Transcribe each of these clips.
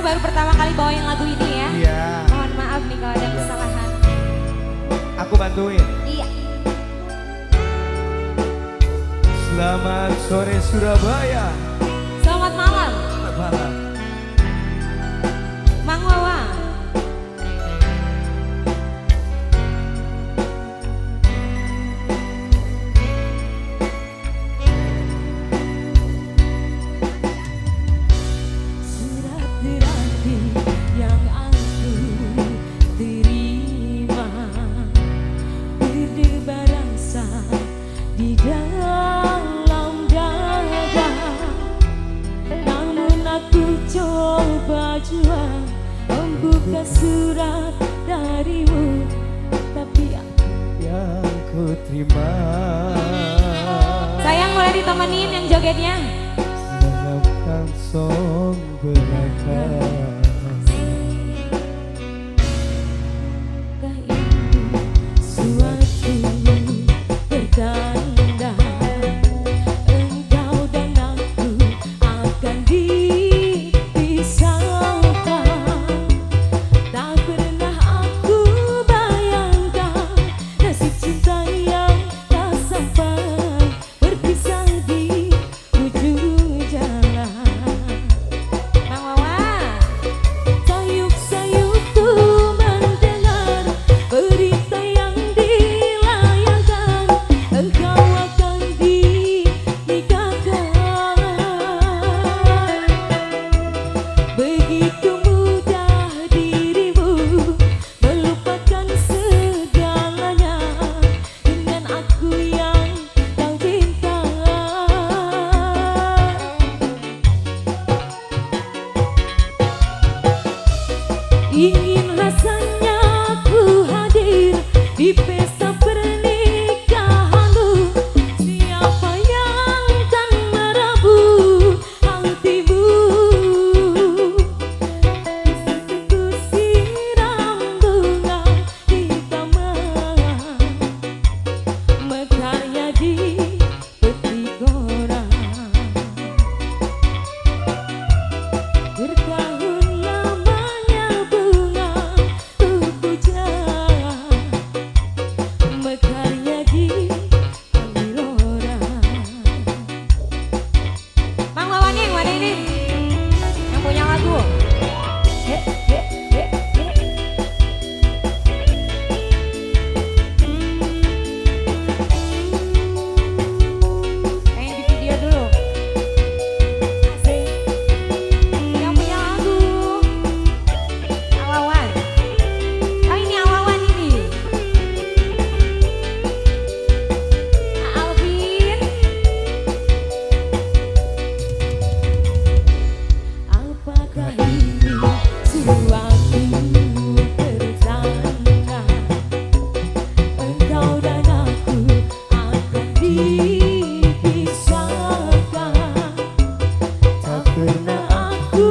baru pertama kali bawain lagu ini ya. Iya. Mohon maaf nih kalau ada kesalahan. Aku bantuin. Iya. Selamat sore Surabaya. Selamat malam. Selamat malam. Mang Wawa. Surat terakhir yang aku terima berdebar rasa di dalam dada. Namun aku coba jua membuka surat darimu, tapi Yang ku terima. Sayang boleh ditemenin yang jogetnya. Menangkan song belakang. kah ini suatu pertanda engkau dan aku akan dipisahkan. Tak pernah aku bayangkan nasib cinta yang tak sampai berpisah di ujung jalan. Mang Wawa. Sayup-sayupku mendengar berita yang dilayangkan, engkau akan dinikahkan. Begitu mudah dirimu melupakan segalanya dengan aku yang kau cinta. Ingin rasanya ku hadir di pesta pernikahanmu. Siapa yang kan merebut hatimu? Ku siram bunga di taman, mekarnya di petik orang. Bertahun lamanya bunga ku puja, mekarnya di Alilora. Mang Wawa nih yang mana ini? Yang punya lagu. He, he, he, he. Pengen di video dulu. Asik. Yang punya lagu. Awawan. Oh ini Awawan ini. Alvin. Apakah ini suatu pertanda engkau dan aku akan dipisahkan? Tak pernah aku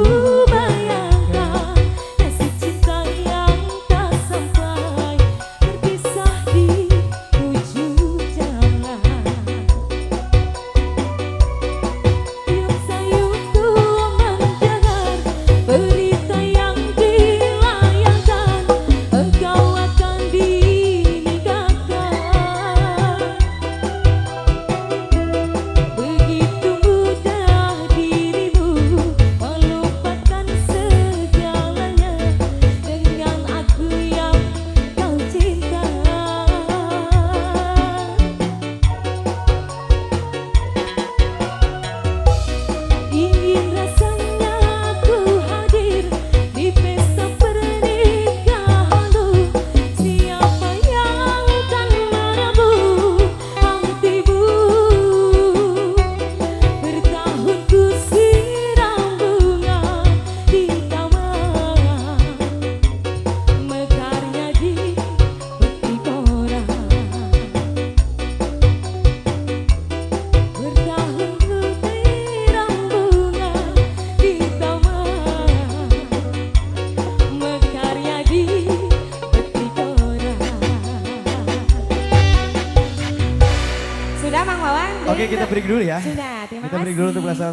bayangkan nasib cinta yang tak sampai berpisah di ujung jalan. Sayup-sayupku mendengar berita yang dilayangkan, engkau akan dinikahkan. Begitu mudah dirimu melupakan segalanya dengan aku yang kau cinta. Ingin rasanya ku hadir di pesta pernikahanmu. Siapa yang kan merebut hatimu? Bertahun ku siram bunga di taman, mekarnya di petik orang. Bertahun ku siram bunga di taman, mekarnya di petik orang. Sudah Mang Wawan? Oke, kita break dulu ya. Sudah, terima Kita kasih. break dulu untuk belasan.